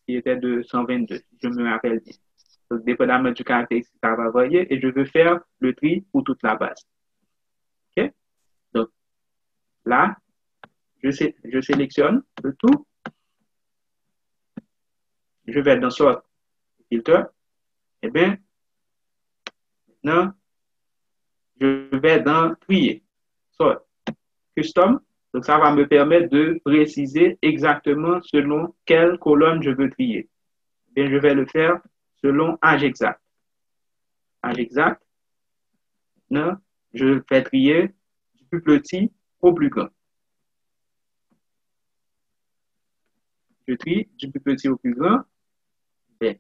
qui était de 122, je me rappelle bien. Donc, dépendamment du caractéristique, ça va varier et je veux faire le tri pour toute la base. OK? Donc, là, je sélectionne le tout. Je vais dans Sort Filter. Eh bien, maintenant, je vais dans Trier. Sort Custom. Donc, ça va me permettre de préciser exactement selon quelle colonne je veux trier. Eh bien, je vais le faire selon âge exact. Âge exact. Maintenant, je vais trier du plus petit au plus grand. Je trie du plus petit au plus grand. Bien.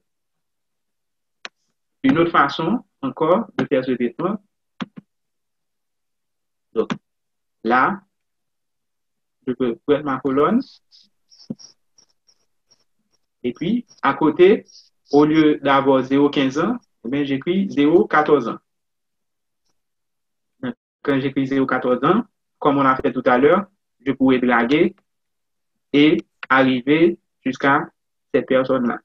Une autre façon encore de faire ce traitement. Donc, là, je peux prendre ma colonne. Et puis, à côté, au lieu d'avoir 0,15 ans, eh j'écris 0,14 ans. Quand j'écris 0,14 ans, comme on a fait tout à l'heure, je pourrais draguer et arriver jusqu'à cette personne-là.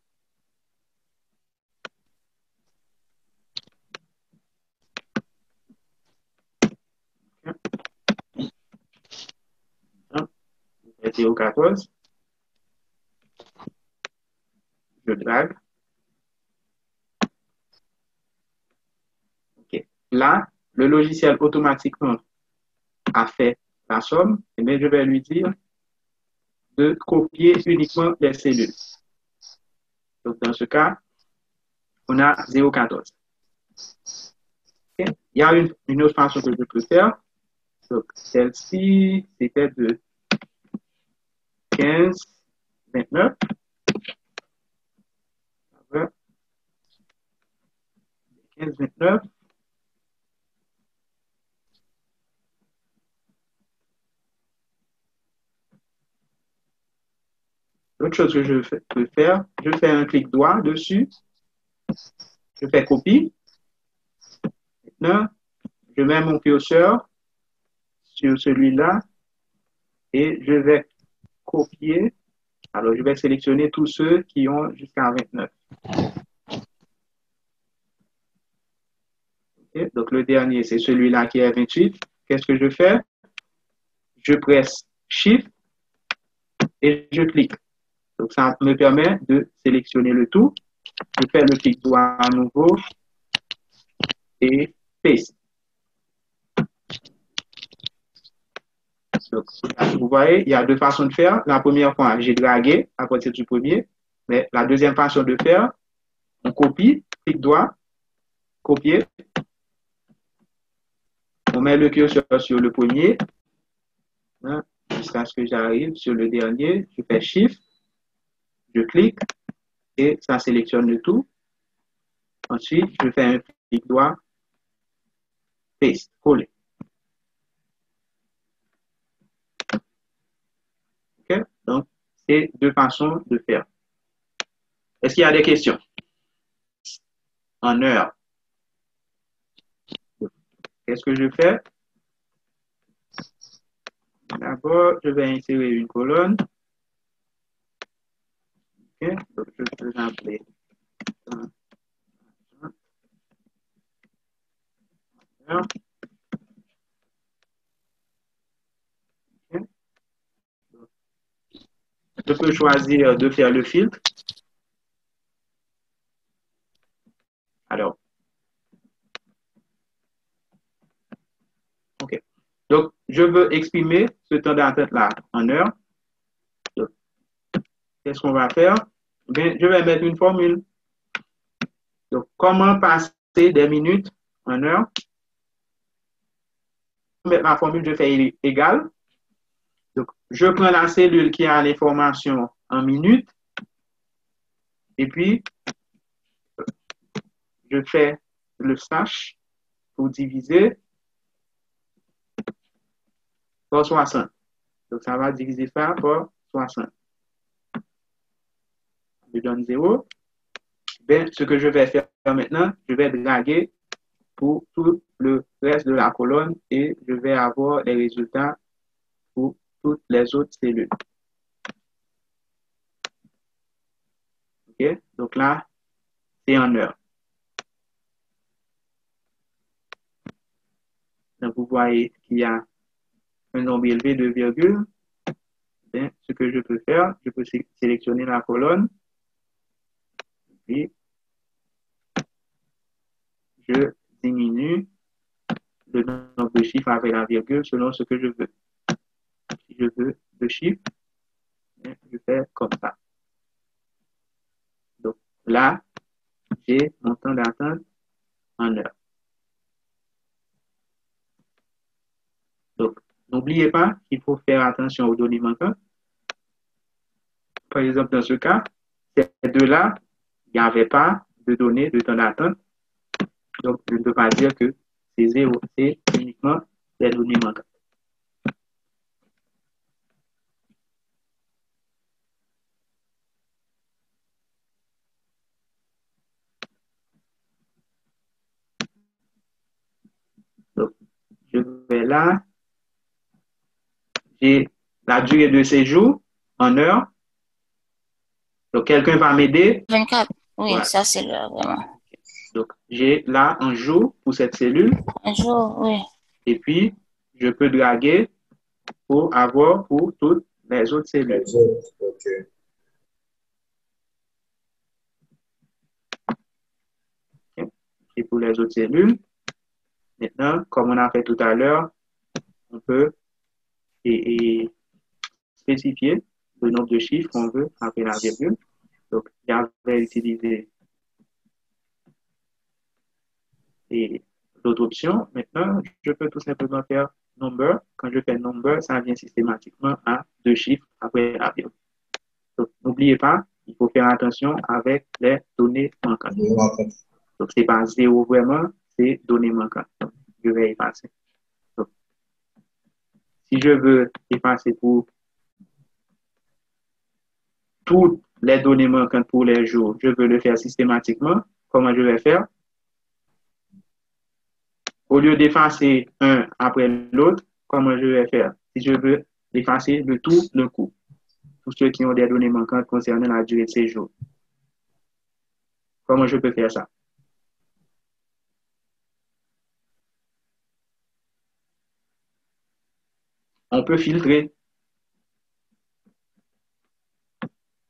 Okay. 0,14. Je drague. Okay. Là, le logiciel automatiquement a fait la somme, et bien je vais lui dire de copier uniquement les cellules. Donc, dans ce cas, on a 0,14. Okay. Il y a une autre façon que je peux faire. Donc, celle-ci, c'était de 15, 29. 15, 29. L'autre chose que je peux faire, je fais un clic droit dessus. Je fais copie. Maintenant, je mets mon curseur sur celui-là et je vais copier. Alors, je vais sélectionner tous ceux qui ont jusqu'à 29. Okay. Donc, le dernier, c'est celui-là qui est 28. Qu'est-ce que je fais? Je presse Shift et je clique. Donc, ça me permet de sélectionner le tout. Je fais le clic droit à nouveau et Paste. Donc, vous voyez, il y a deux façons de faire. La première fois, j'ai dragué à partir du premier. Mais la deuxième façon de faire, on copie, clic droit, copier. On met le curseur sur le premier, hein, jusqu'à ce que j'arrive sur le dernier. Je fais Shift, je clique et ça sélectionne le tout. Ensuite, je fais un clic droit, Paste, coller. Okay? Donc, c'est deux façons de faire. Est-ce qu'il y a des questions? En heure. Qu'est-ce que je fais? D'abord, je vais insérer une colonne. Okay? Donc, je peux l'appeler. Okay? Je peux choisir de faire le filtre. Alors, OK. Donc, je veux exprimer ce temps d'attente-là en heure. Qu'est-ce qu'on va faire? Bien, je vais mettre une formule. Donc, comment passer des minutes en heure? Pour mettre la formule, je fais égal. Donc, je prends la cellule qui a l'information en minutes. Et puis, je fais le slash pour diviser par 60. Donc, ça va diviser ça par 60. Je donne 0. Bien, ce que je vais faire maintenant, je vais draguer pour tout le reste de la colonne et je vais avoir les résultats pour toutes les autres cellules. OK? Donc là, c'est en heures. Donc, vous voyez qu'il y a un nombre élevé de virgules. Bien, ce que je peux faire, je peux sélectionner la colonne et je diminue le nombre de chiffres avec la virgule selon ce que je veux. Si je veux 2 chiffres, je fais comme ça. Donc là, j'ai mon temps d'attente en heures. Donc, n'oubliez pas qu'il faut faire attention aux données manquantes. Par exemple, dans ce cas, ces deux-là, il n'y avait pas de données de temps d'attente. Donc, je ne peux pas dire que c'est 0, c'est uniquement les données manquantes. Donc, je vais là, j'ai la durée de séjour en heures. Donc, quelqu'un va m'aider. 24. Oui, Voilà. ça c'est le vraiment. Donc, j'ai là un jour pour cette cellule. Un jour, oui. Et puis, je peux draguer pour avoir pour toutes les autres cellules. OK. Et pour les autres cellules, maintenant, comme on a fait tout à l'heure, on peut spécifier le nombre de chiffres qu'on veut après la virgule. Donc, j'avais utilisé l'autre option. Maintenant, je peux tout simplement faire number. Quand je fais number, ça vient systématiquement à 2 chiffres après la virgule. Donc, n'oubliez pas, il faut faire attention avec les données manquantes. Donc, ce n'est pas 0 vraiment, c'est données manquantes. Donc, je vais effacer. Donc, si je veux effacer pour toutes les données manquantes pour les jours, je veux le faire systématiquement. Comment je vais faire? Au lieu d'effacer un après l'autre, comment je vais faire? Si je veux effacer le tout d'un coup, tous ceux qui ont des données manquantes concernant la durée de séjour, comment je peux faire ça? On peut filtrer.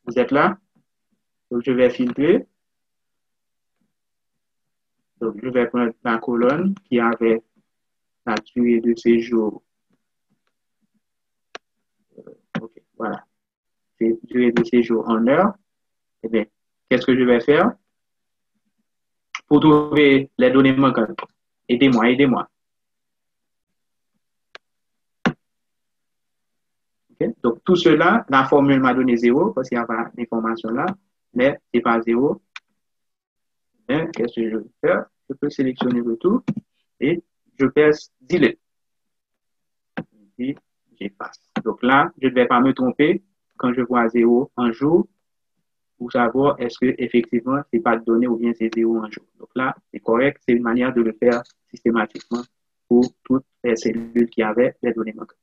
Vous êtes là? Donc, je vais filtrer. Donc, je vais prendre la colonne qui avait la durée de séjour. OK, voilà. C'est durée de séjour en heures. Eh bien, qu'est-ce que je vais faire? Pour trouver les données manquantes. Aidez-moi, aidez-moi. Okay? Donc, tout cela, la formule m'a donné 0 parce qu'il n'y a pas d'information là, mais ce n'est pas 0. Qu'est-ce que je vais faire? Je peux sélectionner le tout et je pèse delete. Et j'efface. Donc là, je ne vais pas me tromper quand je vois 0 en jour pour savoir est-ce que effectivement c'est pas de données ou bien c'est 0 en jour. Donc là, c'est correct, c'est une manière de le faire systématiquement pour toutes les cellules qui avaient les données manquantes.